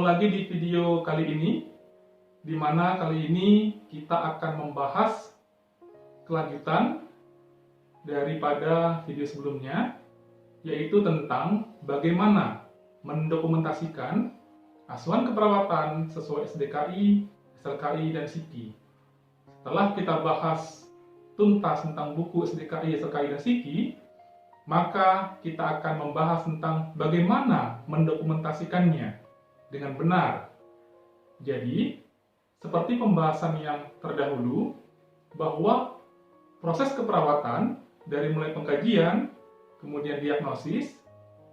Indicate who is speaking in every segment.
Speaker 1: lagi di video kali ini, di mana kali ini kita akan membahas kelanjutan daripada video sebelumnya, yaitu tentang bagaimana mendokumentasikan asuhan keperawatan sesuai SDKI, SLKI, dan SIKI. Setelah kita bahas tuntas tentang buku SDKI, SLKI, dan SIKI, maka kita akan membahas tentang bagaimana mendokumentasikannya dengan benar. Jadi, seperti pembahasan yang terdahulu, bahwa proses keperawatan dari mulai pengkajian, kemudian diagnosis,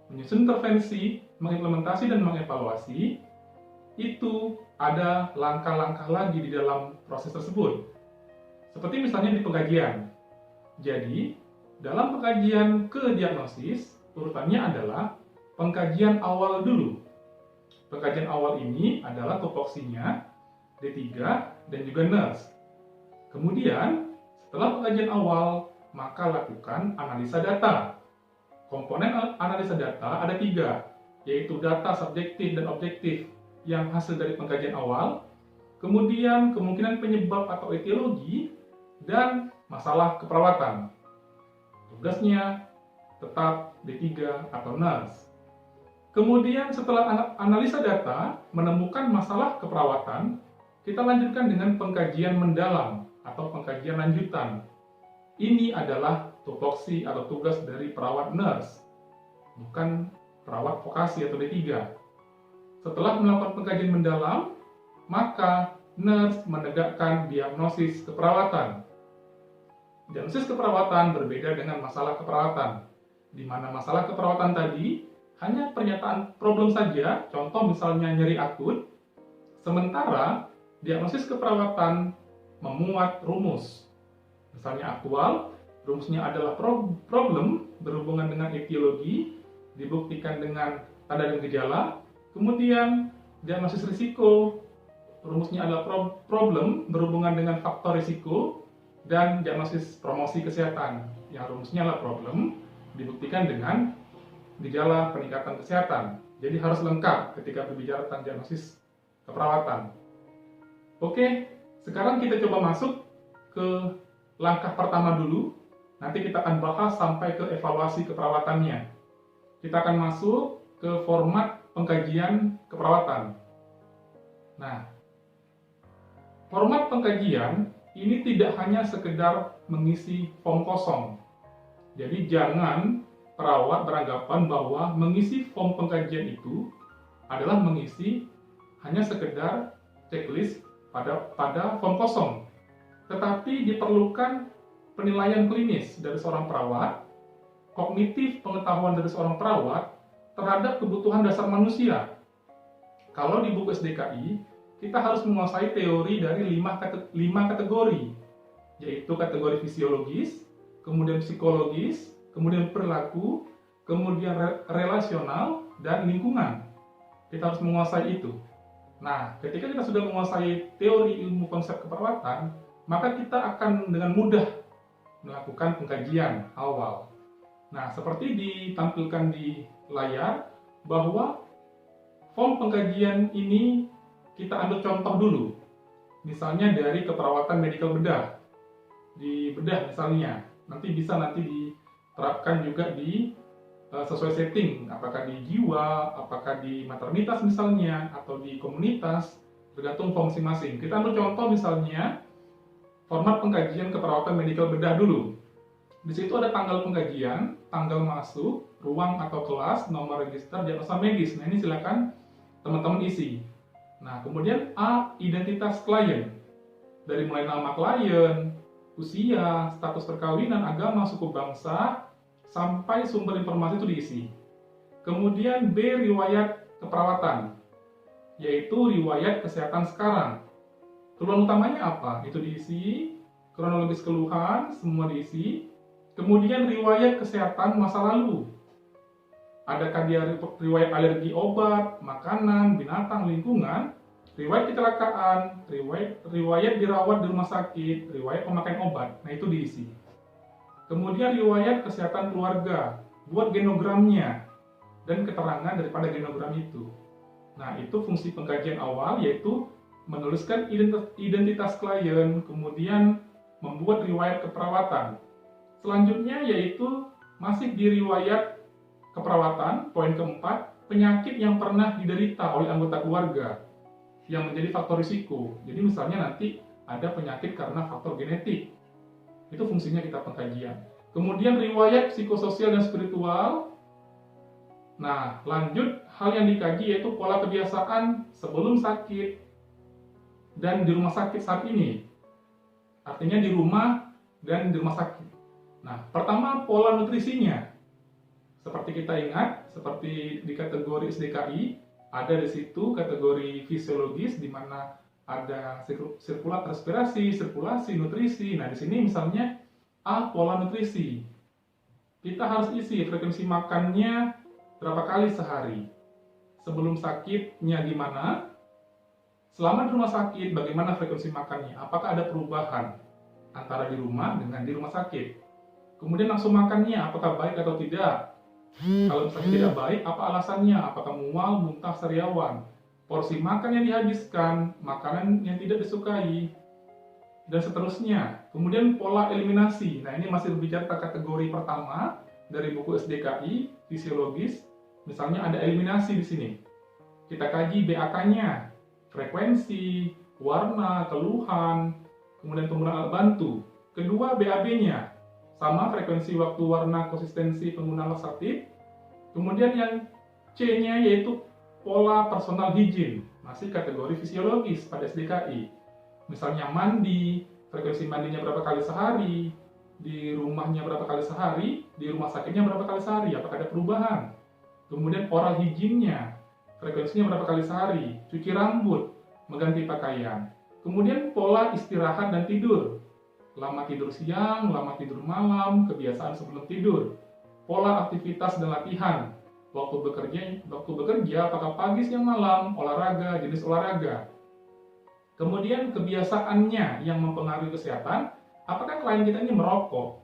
Speaker 1: menyusun intervensi, mengimplementasi, dan mengevaluasi, itu ada langkah-langkah lagi di dalam proses tersebut. Seperti misalnya di pengkajian. Jadi, dalam pengkajian ke diagnosis, urutannya adalah pengkajian awal dulu. Pengkajian awal ini adalah tupoksinya, D3, dan juga NERS. Kemudian, setelah pengkajian awal, maka lakukan analisa data. Komponen analisa data ada 3, yaitu data subjektif dan objektif yang hasil dari pengkajian awal, kemudian kemungkinan penyebab atau etiologi, dan masalah keperawatan. Tugasnya tetap D3 atau NERS. Kemudian setelah analisa data menemukan masalah keperawatan, kita lanjutkan dengan pengkajian mendalam atau pengkajian lanjutan. Ini adalah tupoksi atau tugas dari perawat NERS, bukan perawat vokasi atau D3. Setelah melakukan pengkajian mendalam, maka NERS menegakkan diagnosis keperawatan. Diagnosis keperawatan berbeda dengan masalah keperawatan, di mana masalah keperawatan tadi hanya pernyataan problem saja, contoh misalnya nyeri akut, sementara diagnosis keperawatan memuat rumus. Misalnya aktual, rumusnya adalah problem berhubungan dengan etiologi, dibuktikan dengan tanda dan gejala. Kemudian diagnosis risiko, rumusnya adalah problem berhubungan dengan faktor risiko, dan diagnosis promosi kesehatan, yang rumusnya adalah problem, dibuktikan dengan gejala peningkatan kesehatan. Jadi harus lengkap ketika berbicara tentang diagnosis keperawatan. Oke, sekarang kita coba masuk ke langkah pertama dulu. Nanti kita akan bahas sampai ke evaluasi keperawatannya. Kita akan masuk ke format pengkajian keperawatan. Nah, format pengkajian ini tidak hanya sekedar mengisi form kosong. Jadi jangan perawat beranggapan bahwa mengisi form pengkajian itu adalah mengisi hanya sekedar checklist pada form kosong. Tetapi diperlukan penilaian klinis dari seorang perawat, kognitif pengetahuan dari seorang perawat terhadap kebutuhan dasar manusia. Kalau di buku SDKI, kita harus menguasai teori dari 5 kategori, yaitu kategori fisiologis, kemudian psikologis, kemudian perilaku, kemudian relasional, dan lingkungan. Kita harus menguasai itu. Nah, ketika kita sudah menguasai teori ilmu konsep keperawatan, maka kita akan dengan mudah melakukan pengkajian awal. Nah, seperti ditampilkan di layar, bahwa form pengkajian ini kita ambil contoh dulu. Misalnya dari keperawatan medikal bedah. Di bedah misalnya, nanti diterapkan juga di sesuai setting, apakah di jiwa, apakah di maternitas misalnya, atau di komunitas, tergantung form masing-masing. Kita ambil contoh misalnya format pengkajian keperawatan medikal bedah dulu. Di situ ada tanggal pengkajian, tanggal masuk, ruang atau kelas, nomor register, diagnosa medis. Nah, ini silakan teman-teman isi. Nah, kemudian A, identitas klien. Dari mulai nama klien, usia, status perkawinan, agama, suku bangsa, sampai sumber informasi itu diisi. Kemudian B, riwayat keperawatan, yaitu riwayat kesehatan sekarang. Keluhan utamanya apa? Itu diisi. Kronologis keluhan, semua diisi. Kemudian riwayat kesehatan masa lalu. Adakah dia riwayat alergi obat, makanan, binatang, lingkungan, riwayat kecelakaan, riwayat dirawat di rumah sakit, riwayat pemakaian obat. Nah, itu diisi. Kemudian riwayat kesehatan keluarga, buat genogramnya dan keterangan daripada genogram itu. Nah, itu fungsi pengkajian awal, yaitu menuliskan identitas klien, kemudian membuat riwayat keperawatan. Selanjutnya yaitu masih di riwayat keperawatan, poin keempat, penyakit yang pernah diderita oleh anggota keluarga yang menjadi faktor risiko. Jadi misalnya nanti ada penyakit karena faktor genetik. Itu fungsinya kita pengkajian. Kemudian riwayat psikososial dan spiritual. Nah, lanjut hal yang dikaji yaitu pola kebiasaan sebelum sakit dan di rumah sakit saat ini. Artinya di rumah dan di rumah sakit. Nah, pertama pola nutrisinya. Seperti kita ingat, seperti di kategori SDKI, ada di situ kategori fisiologis di mana ada sirkulasi respirasi, sirkulasi, nutrisi. Nah, di sini misalnya A, pola nutrisi. Kita harus isi frekuensi makannya berapa kali sehari. Sebelum sakitnya gimana? Selama di rumah sakit, bagaimana frekuensi makannya? Apakah ada perubahan antara di rumah dengan di rumah sakit? Kemudian langsung makannya, apakah baik atau tidak? Kalau misalnya tidak baik, apa alasannya? Apakah mual, muntah, sariawan? Porsi makan yang dihabiskan, makanan yang tidak disukai, dan seterusnya. Kemudian pola eliminasi. Nah, ini masih berbicara kategori pertama dari buku SDKI, fisiologis. Misalnya ada eliminasi di sini. Kita kaji BAK-nya, frekuensi, warna, keluhan, kemudian penggunaan alat bantu. Kedua, BAB-nya, sama frekuensi, waktu, warna, konsistensi, penggunaan laksatif. Kemudian yang C-nya yaitu pola personal hygiene, masih kategori fisiologis pada SDKI. Misalnya mandi, frekuensi mandinya berapa kali sehari, di rumahnya berapa kali sehari, di rumah sakitnya berapa kali sehari, apakah ada perubahan. Kemudian oral hygiene-nya, frekuensinya berapa kali sehari, cuci rambut, mengganti pakaian. Kemudian pola istirahat dan tidur, lama tidur siang, lama tidur malam, kebiasaan sebelum tidur. Pola aktivitas dan latihan, waktu bekerja apakah pagi, siang, malam, olahraga, jenis olahraga. Kemudian kebiasaannya yang mempengaruhi kesehatan, apakah klien kita ini merokok?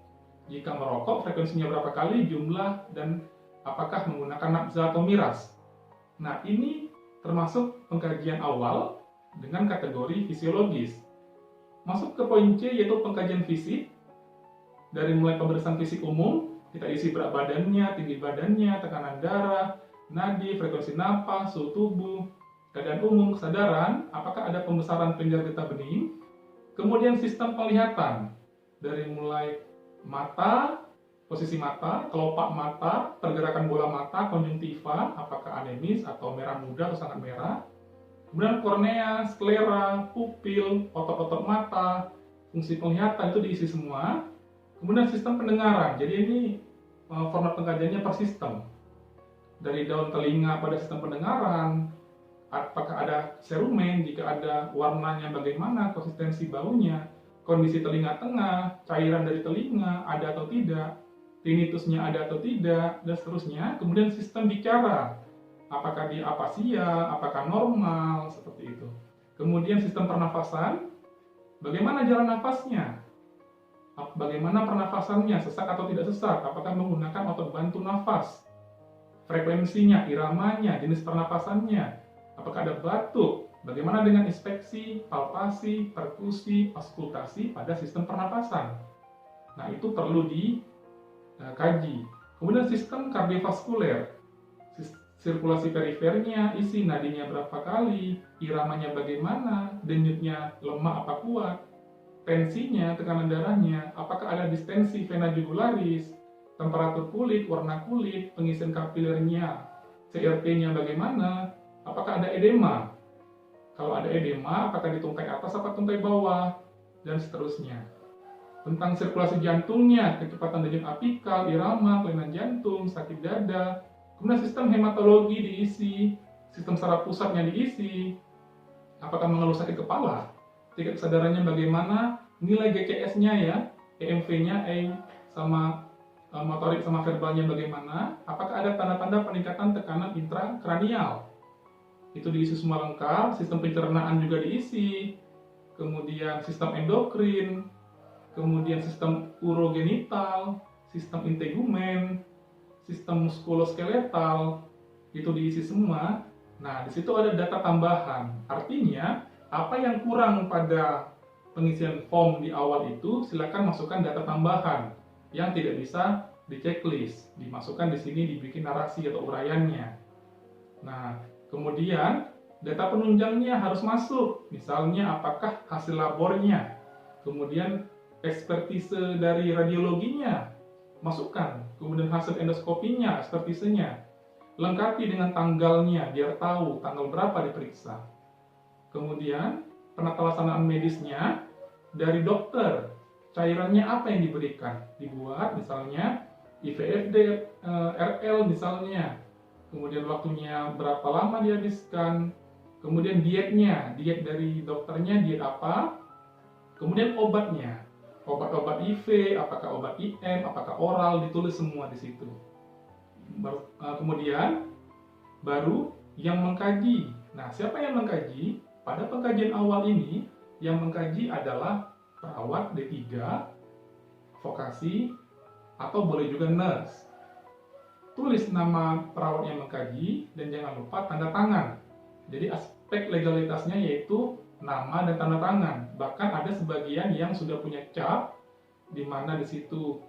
Speaker 1: Jika merokok, frekuensinya berapa kali, jumlah, dan apakah menggunakan nafza atau miras. Nah, ini termasuk pengkajian awal dengan kategori fisiologis. Masuk ke poin C, yaitu pengkajian fisik. Dari mulai pemeriksaan fisik umum, kita isi berat badannya, tinggi badannya, tekanan darah, nadi, frekuensi napas, suhu tubuh, keadaan umum, kesadaran, apakah ada pembesaran kelenjar getah bening. Kemudian sistem penglihatan, dari mulai mata, posisi mata, kelopak mata, pergerakan bola mata, konjungtiva, apakah anemis atau merah muda atau sangat merah. Kemudian kornea, sklera, pupil, otot-otot mata, fungsi penglihatan itu diisi semua. Kemudian sistem pendengaran, jadi ini format pengkajiannya per sistem. Dari daun telinga pada sistem pendengaran, apakah ada serumen, jika ada warnanya bagaimana, konsistensi baunya, kondisi telinga tengah, cairan dari telinga ada atau tidak, tinnitusnya ada atau tidak, dan seterusnya. Kemudian sistem bicara, apakah dia apasia, apakah normal, seperti itu. Kemudian sistem pernafasan, bagaimana jalan nafasnya, bagaimana pernafasannya, sesak atau tidak sesak, apakah menggunakan otot bantu nafas, frekuensinya, iramanya, jenis pernafasannya, apakah ada batuk, bagaimana dengan inspeksi, palpasi, perkusi, auskultasi pada sistem pernapasan. Nah, itu perlu dikaji. Kemudian sistem kardiovaskuler, sirkulasi perifernya, isi nadinya berapa kali, iramanya bagaimana, denyutnya lemah apa kuat, tensinya, tekanan darahnya, apakah ada distensi vena jugularis, temperatur kulit, warna kulit, pengisian kapilernya, CRP-nya bagaimana, apakah ada edema. Kalau ada edema, apakah di tungkai atas atau tungkai bawah, dan seterusnya. Tentang sirkulasi jantungnya, kecepatan denyut apikal, irama, kelainan jantung, sakit dada. Kemudian sistem hematologi diisi, sistem saraf pusatnya diisi. Apakah mengeluh sakit kepala? Tingkat kesadarannya bagaimana? Nilai GCS-nya ya, EMV-nya, sama motorik sama verbalnya bagaimana? Apakah ada tanda-tanda peningkatan tekanan intrakranial? Itu diisi semua lengkap. Sistem pencernaan juga diisi. Kemudian sistem endokrin, kemudian sistem urogenital, sistem integumen, sistem muskuloskeletal, itu diisi semua. Nah, di situ ada data tambahan. Artinya, apa yang kurang pada pengisian form di awal itu, silakan masukkan data tambahan yang tidak bisa di checklist. Dimasukkan di sini, dibikin narasi atau uraiannya. Nah, kemudian data penunjangnya harus masuk. Misalnya, apakah hasil labornya, kemudian ekspertise dari radiologinya, masukkan. Kemudian hasil endoskopinya, ekspertisenya. Lengkapi dengan tanggalnya, biar tahu tanggal berapa diperiksa. Kemudian, penata laksanaan medisnya dari dokter. Cairannya apa yang diberikan? Dibuat misalnya IVFD, RL misalnya. Kemudian waktunya berapa lama dihabiskan. Kemudian dietnya, diet dari dokternya, diet apa. Kemudian obatnya, obat-obat IV, apakah obat IM, apakah oral, ditulis semua di situ. Kemudian baru yang mengkaji. Nah, siapa yang mengkaji? Pada pengkajian awal ini yang mengkaji adalah perawat D3, vokasi, atau boleh juga nurse. Tulis nama perawat yang mengkaji dan jangan lupa tanda tangan. Jadi aspek legalitasnya yaitu nama dan tanda tangan. Bahkan ada sebagian yang sudah punya cap, di mana di situ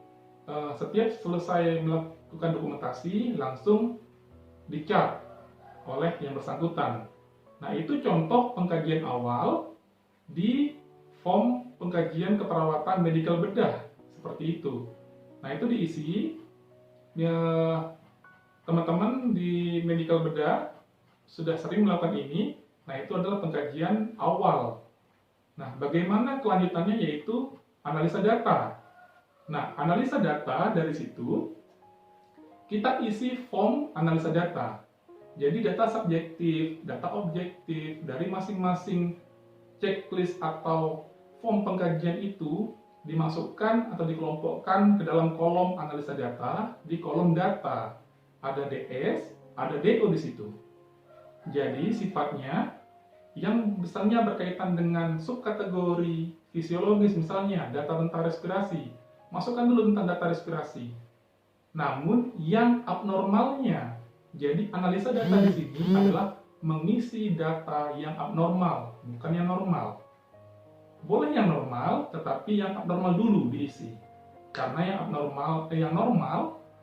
Speaker 1: setiap selesai melakukan dokumentasi langsung dicap oleh yang bersangkutan. Nah, itu contoh pengkajian awal di form pengkajian keperawatan medikal bedah seperti itu. Nah, itu diisi ya, teman-teman di medikal bedah sudah sering melakukan ini. Nah, itu adalah pengkajian awal. Nah, bagaimana kelanjutannya yaitu analisa data. Nah, analisa data dari situ kita isi form analisa data. Jadi data subjektif, data objektif dari masing-masing checklist atau form pengkajian itu dimasukkan atau dikelompokkan ke dalam kolom analisa data. Di kolom data ada DS, ada DO di situ. Jadi sifatnya yang misalnya berkaitan dengan subkategori fisiologis, misalnya data tentang respirasi, masukkan dulu tentang data respirasi. Namun yang abnormalnya, jadi analisa data di sini adalah mengisi data yang abnormal, bukan yang normal. Boleh yang normal, tetapi yang abnormal dulu diisi. Karena yang normal,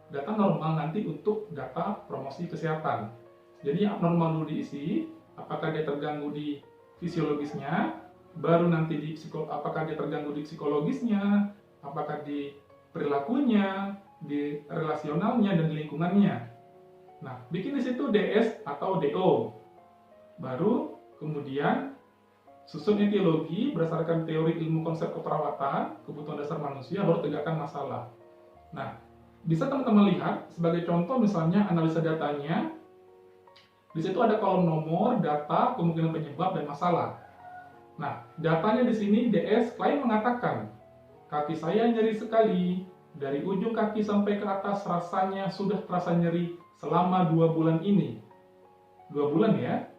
Speaker 1: data normal nanti untuk data promosi kesehatan. Jadi yang abnormal dulu diisi, apakah dia terganggu di fisiologisnya, baru nanti apakah dia terganggu di psikologisnya, apakah di perilakunya, di relasionalnya, dan di lingkungannya. Nah, bikin di situ DS atau DO. Baru kemudian susun etiologi berdasarkan teori ilmu konsep keperawatan, kebutuhan dasar manusia, baru tegakkan masalah. Nah, bisa teman-teman lihat sebagai contoh misalnya analisa datanya. Di situ ada kolom nomor, data, kemungkinan penyebab, dan masalah. Nah, datanya di sini DS, klien mengatakan, kaki saya nyeri sekali, dari ujung kaki sampai ke atas rasanya sudah terasa nyeri selama 2 bulan ini. 2 bulan ya.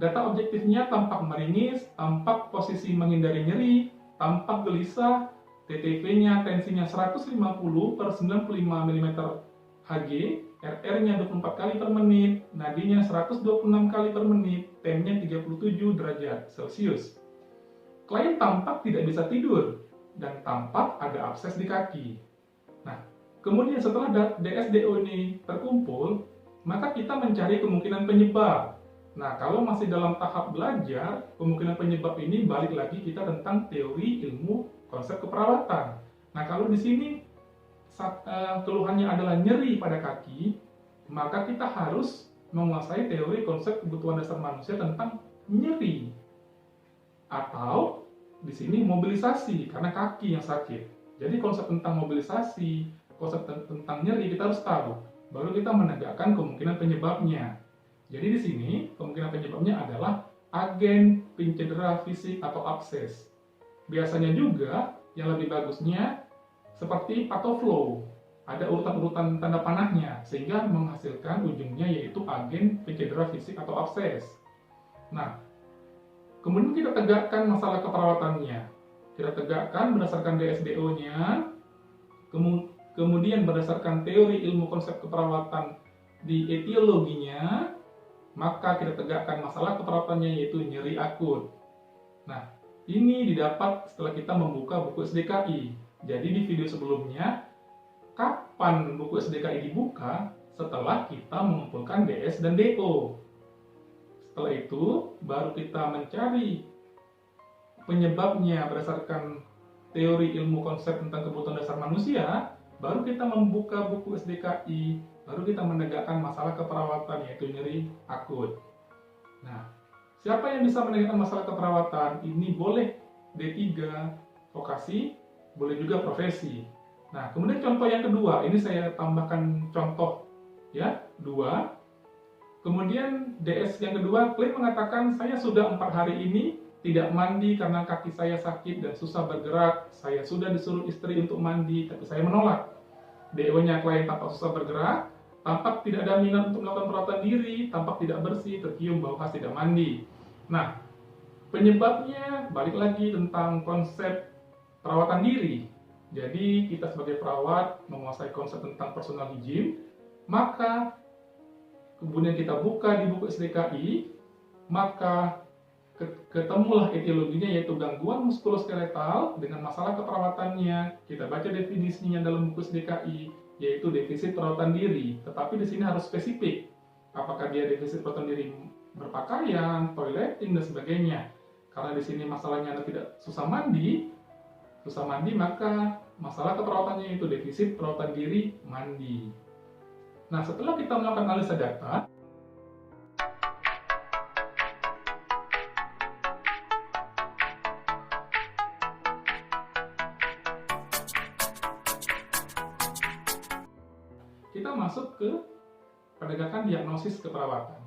Speaker 1: Data objektifnya tampak meringis, tampak posisi menghindari nyeri, tampak gelisah, TTV-nya tensinya 150/95 mm Hg, RR-nya 24 kali per menit, nadinya 126 kali per menit, T-nya 37 derajat Celcius. Klien tampak tidak bisa tidur, dan tampak ada abses di kaki. Nah, kemudian setelah DSDO ini terkumpul, maka kita mencari kemungkinan penyebab. Nah, kalau masih dalam tahap belajar, kemungkinan penyebab ini balik lagi kita tentang teori ilmu konsep keperawatan. Nah, kalau di sini keluhannya adalah nyeri pada kaki, maka kita harus menguasai teori konsep kebutuhan dasar manusia tentang nyeri. Atau di sini mobilisasi karena kaki yang sakit. Jadi konsep tentang mobilisasi, konsep tentang nyeri kita harus tahu. Baru kita menegakkan kemungkinan penyebabnya. Jadi di sini kemungkinan penyebabnya adalah agen pencedera fisik atau abses. Biasanya juga yang lebih bagusnya seperti pathoflow. Ada urutan-urutan tanda panahnya sehingga menghasilkan ujungnya yaitu agen pencedera fisik atau abses. Nah, kemudian kita tegakkan masalah keperawatannya. Kita tegakkan berdasarkan DSDO-nya, kemudian berdasarkan teori ilmu konsep keperawatan di etiologinya, maka kita tegakkan masalah keperawatannya yaitu nyeri akut. Nah, ini didapat setelah kita membuka buku SDKI. Jadi di video sebelumnya, kapan buku SDKI dibuka? Setelah kita mengumpulkan DS dan DO. Setelah itu, baru kita mencari penyebabnya berdasarkan teori ilmu konsep tentang kebutuhan dasar manusia, baru kita membuka buku SDKI, baru kita menegakkan masalah keperawatan yaitu nyeri akut. Nah, siapa yang bisa menegakkan masalah keperawatan? Ini boleh D3, vokasi, boleh juga profesi. Nah, kemudian contoh yang kedua, ini saya tambahkan contoh ya, 2. Kemudian DS yang kedua, klaim mengatakan saya sudah 4 hari ini tidak mandi karena kaki saya sakit dan susah bergerak. Saya sudah disuruh istri untuk mandi, tapi saya menolak. DO-nya klien tampak susah bergerak, tampak tidak ada minat untuk melakukan perawatan diri, tampak tidak bersih, tercium bau khas tidak mandi. Nah, penyebabnya balik lagi tentang konsep perawatan diri. Jadi kita sebagai perawat menguasai konsep tentang personal hygiene, maka kemudian kita buka di buku SDKI, maka ketemulah etiologinya yaitu gangguan muskuloskeletal dengan masalah keperawatannya. Kita baca definisinya dalam buku SDKI, yaitu defisit perawatan diri. Tetapi di sini harus spesifik. Apakah dia defisit perawatan diri berpakaian, toileting dan sebagainya. Karena di sini masalahnya Anda tidak susah mandi, maka masalah keperawatannya itu defisit perawatan diri mandi. Nah, setelah kita melakukan analisa data, kita masuk ke penegakan diagnosis keperawatan.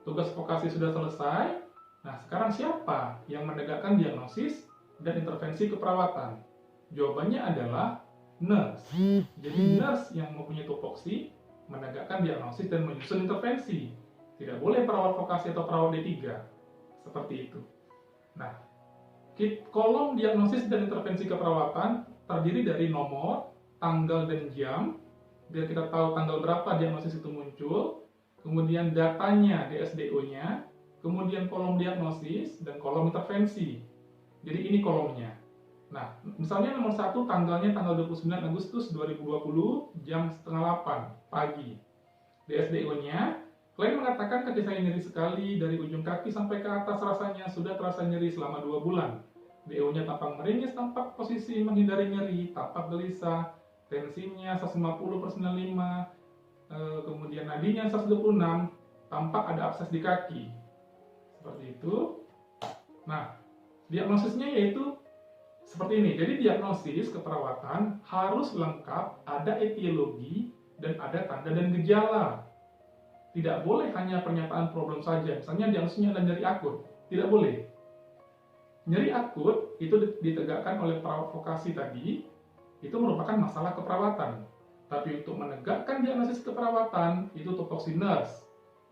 Speaker 1: Tugas vokasi sudah selesai. Nah, sekarang siapa yang menegakkan diagnosis dan intervensi keperawatan? Jawabannya adalah nurse. Jadi nurse yang mempunyai tupoksi menegakkan diagnosis dan menyusun intervensi. Tidak boleh perawat vokasi atau perawat D3. Seperti itu. Nah, kolom diagnosis dan intervensi keperawatan terdiri dari nomor, tanggal, dan jam. Biar kita tahu tanggal berapa diagnosis itu muncul. Kemudian datanya, DSDO-nya. Kemudian kolom diagnosis dan kolom intervensi. Jadi ini kolomnya. Nah, misalnya nomor 1 tanggalnya tanggal 29 Agustus 2020 jam setengah 8 pagi. DSDO-nya, klien mengatakan kaki saya nyeri sekali dari ujung kaki sampai ke atas, rasanya sudah terasa nyeri selama 2 bulan. DO-nya tampak meringis, tampak posisi menghindari nyeri, tampak gelisah, tensinya 150/95, kemudian nadinya 126, tampak ada abses di kaki. Seperti itu. Nah, diagnosisnya yaitu seperti ini. Jadi diagnosis keperawatan harus lengkap, ada etiologi, dan ada tanda dan gejala. Tidak boleh hanya pernyataan problem saja. Misalnya diagnosisnya ada nyeri akut. Tidak boleh. Nyeri akut itu ditegakkan oleh perawat vokasi tadi, itu merupakan masalah keperawatan. Tapi untuk menegakkan diagnosis keperawatan, itu tupoksi nurse.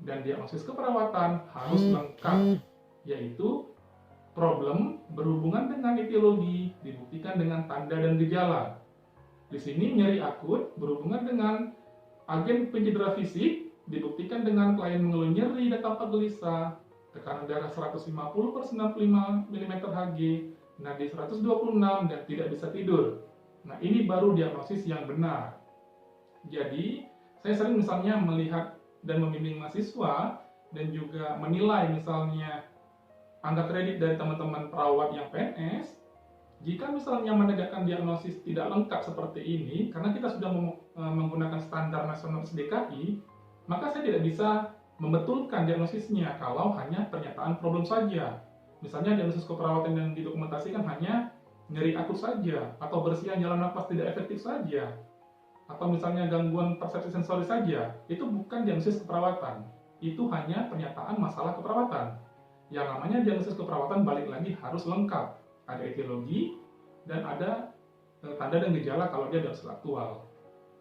Speaker 1: Dan diagnosis keperawatan harus lengkap, yaitu problem berhubungan dengan etiologi dibuktikan dengan tanda dan gejala. Di sini nyeri akut berhubungan dengan agen pencedera fisik dibuktikan dengan klien mengeluh nyeri dan tampak gelisah, tekanan darah 150/95 mm Hg, nadi 126 dan tidak bisa tidur. Nah, ini baru diagnosis yang benar. Jadi, saya sering misalnya melihat dan membimbing mahasiswa dan juga menilai misalnya angka kredit dari teman-teman perawat yang PNS, jika misalnya menegakkan diagnosis tidak lengkap seperti ini, karena kita sudah menggunakan standar nasional SDKI, maka saya tidak bisa membetulkan diagnosisnya kalau hanya pernyataan problem saja. Misalnya diagnosis keperawatan yang didokumentasikan hanya nyeri akut saja, atau bersihan jalan nafas tidak efektif saja, atau misalnya gangguan persepsi sensori saja, itu bukan diagnosis keperawatan. Itu hanya pernyataan masalah keperawatan. Yang namanya diagnosis keperawatan balik lagi harus lengkap. Ada etiologi dan ada tanda dan gejala kalau dia diagnosis aktual.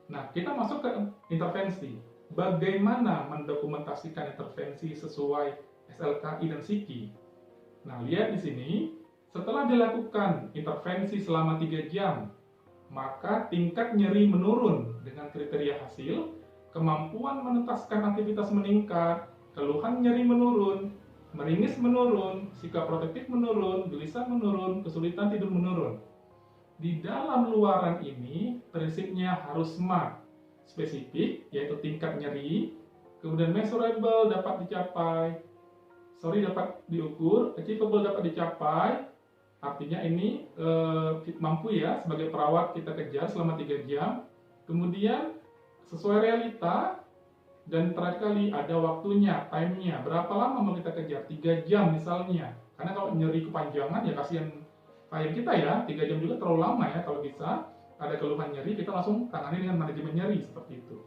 Speaker 1: Nah, kita masuk ke intervensi. Bagaimana mendokumentasikan intervensi sesuai SLKI dan SIKI? Nah, lihat di sini, setelah dilakukan intervensi selama 3 jam, maka tingkat nyeri menurun dengan kriteria hasil, kemampuan menetaskan aktivitas meningkat, keluhan nyeri menurun, meringis menurun, sikap protektif menurun, gelisah menurun, kesulitan tidur menurun. Di dalam luaran ini, prinsipnya harus SMART, spesifik, yaitu tingkat nyeri, kemudian measurable dapat dicapai, dapat diukur, achievable dapat dicapai, artinya ini mampu ya sebagai perawat kita kejar selama 3 jam, kemudian sesuai realita, dan terakhir kali ada waktunya, time-nya, berapa lama mau kita kejar, 3 jam misalnya, karena kalau nyeri kepanjangan ya kasihan klien kita ya, 3 jam juga terlalu lama ya. Kalau bisa ada keluhan nyeri, kita langsung tangani dengan manajemen nyeri, seperti itu.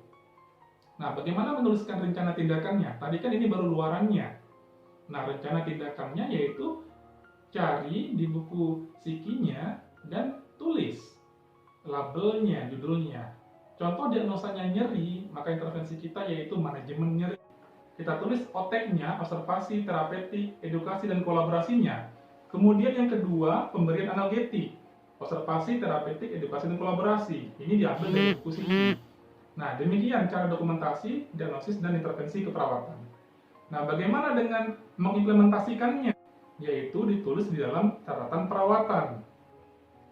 Speaker 1: Nah, bagaimana menuliskan rencana tindakannya? Tadi kan ini baru luarannya. Nah, rencana tindakannya yaitu cari di buku psikinya dan tulis labelnya, judulnya. Contoh diagnosanya nyeri, maka intervensi kita yaitu manajemen nyeri. Kita tulis OTEK-nya, observasi, terapeutik, edukasi, dan kolaborasinya. Kemudian yang kedua, pemberian analgetik, observasi, terapeutik, edukasi, dan kolaborasi. Ini diambil dari buku psiki. Nah, demikian cara dokumentasi, diagnosis, dan intervensi keperawatan. Nah, bagaimana dengan mengimplementasikannya? Yaitu ditulis di dalam catatan perawatan.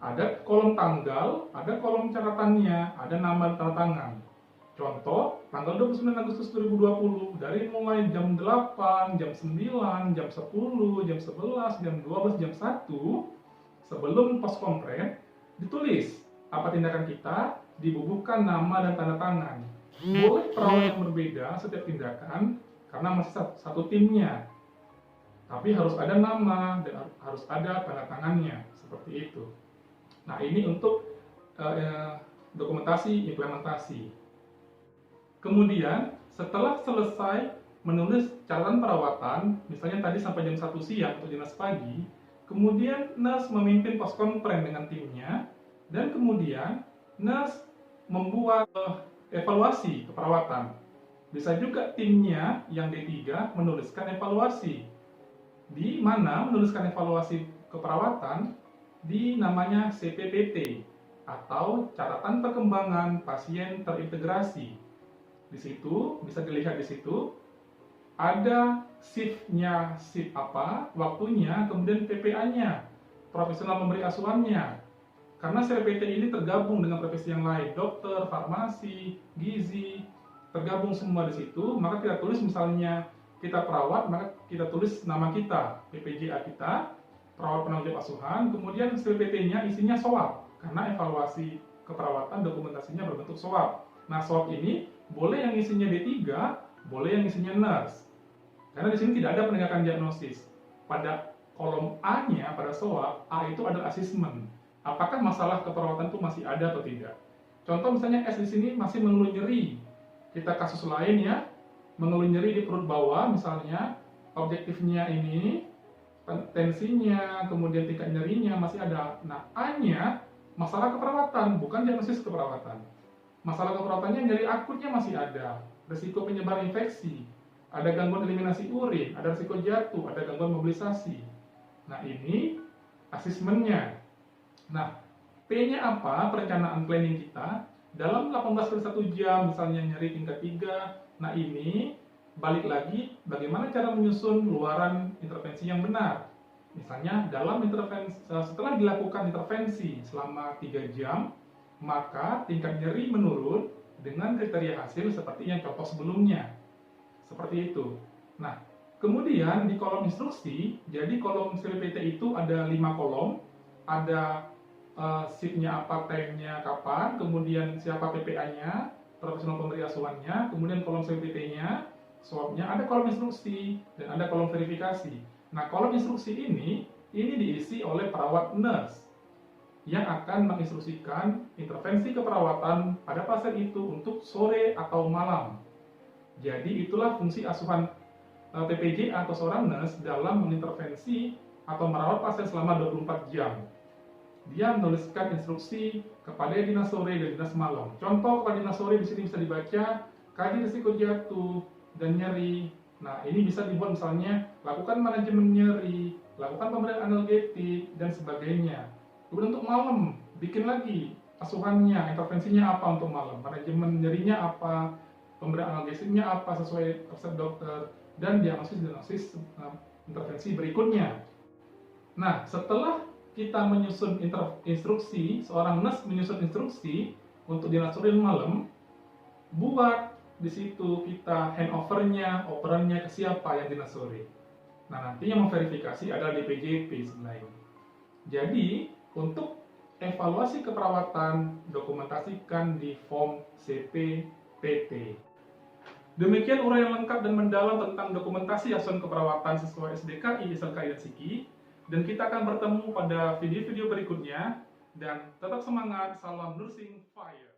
Speaker 1: Ada kolom tanggal, ada kolom catatannya, ada nama tanda tangan. Contoh, tanggal 29 Agustus 2020, dari mulai jam 8, jam 9, jam 10, jam 11, jam 12, jam 1, sebelum pos kompren, ditulis apa tindakan kita, dibubuhkan nama dan tanda tangan. Boleh perawat yang berbeda setiap tindakan, karena masih satu timnya. Tapi harus ada nama dan harus ada tanda tangannya, seperti itu. Nah, ini untuk dokumentasi implementasi. Kemudian, setelah selesai menulis catatan perawatan, misalnya tadi sampai jam 1 siang atau jam 11 pagi, kemudian nurse memimpin pos kompren dengan timnya, dan kemudian nurse membuat evaluasi keperawatan. Bisa juga timnya yang D3 menuliskan evaluasi. Di mana menuliskan evaluasi keperawatan di namanya CPPT atau catatan perkembangan pasien terintegrasi. Di situ bisa dilihat di situ ada shift-nya, shift apa, waktunya, kemudian PPA-nya, profesional pemberi asuhannya. Karena CPPT ini tergabung dengan profesi yang lain, dokter, farmasi, gizi, tergabung semua di situ, maka kita tulis misalnya kita perawat, maka kita tulis nama kita, PPJA kita, perawat penanggung jawab asuhan, kemudian CPT-nya isinya SWOT, karena evaluasi keperawatan dokumentasinya berbentuk SWOT. Nah, SWOT ini boleh yang isinya D3, boleh yang isinya nurse. Karena di sini tidak ada penegakan diagnosis. Pada kolom A-nya, pada SWOT, A itu adalah assessment. Apakah masalah keperawatan itu masih ada atau tidak? Contoh misalnya S di sini masih mengeluh nyeri. Kita kasus lain ya, mengeluh nyeri di perut bawah misalnya, objektifnya ini, tensinya, kemudian tingkat nyerinya masih ada. Nah, A-nya masalah keperawatan, bukan diagnosis keperawatan. Masalah keperawatannya nyeri akutnya masih ada, risiko penyebaran infeksi, ada gangguan eliminasi urin, ada risiko jatuh, ada gangguan mobilisasi. Nah, ini asesmennya. Nah, P-nya apa? Perencanaan planning kita. Dalam 18 kali 1 jam, misalnya nyeri tingkat 3, nah ini balik lagi bagaimana cara menyusun luaran intervensi yang benar. Misalnya dalam intervensi, setelah dilakukan intervensi selama 3 jam, maka tingkat nyeri menurun dengan kriteria hasil seperti yang contoh sebelumnya. Seperti itu. Nah, kemudian di kolom instruksi, jadi kolom CPPT itu ada 5 kolom, ada shift-nya apa, time-nya kapan, kemudian siapa PPA-nya, profesional pemberi asuhannya, kemudian kolom CPT-nya, SWOT-nya, ada kolom instruksi, dan ada kolom verifikasi. Nah, kolom instruksi ini diisi oleh perawat nurse yang akan menginstruksikan intervensi keperawatan pada pasien itu untuk sore atau malam. Jadi itulah fungsi asuhan PPJA atau seorang nurse dalam mengintervensi atau merawat pasien selama 24 jam. Dia menuliskan instruksi kepada dinas sore dan dinas malam. Contoh kepada dinas sore di sini bisa dibaca, kaji risiko jatuh dan nyeri. Nah, ini bisa dibuat misalnya lakukan manajemen nyeri, lakukan pemberian analgetik dan sebagainya. Kemudian untuk malam, bikin lagi asuhannya, intervensinya apa untuk malam, manajemen nyerinya apa, pemberian analgesiknya apa sesuai resep dokter. dan diagnosis intervensi berikutnya. Nah, setelah kita menyusun instruksi, seorang nurse menyusun instruksi untuk dinasurin malam, buat di situ kita handovernya, operannya ke siapa yang dinasuri. Nah, nanti yang memverifikasi adalah DPJP sebenarnya. Jadi, untuk evaluasi keperawatan, dokumentasikan di form CPPT. Demikian uraian lengkap dan mendalam tentang dokumentasi asuhan keperawatan sesuai SDKI, SLKI, dan SIKI. Dan kita akan bertemu pada video-video berikutnya. Dan tetap semangat, salam nursing fire!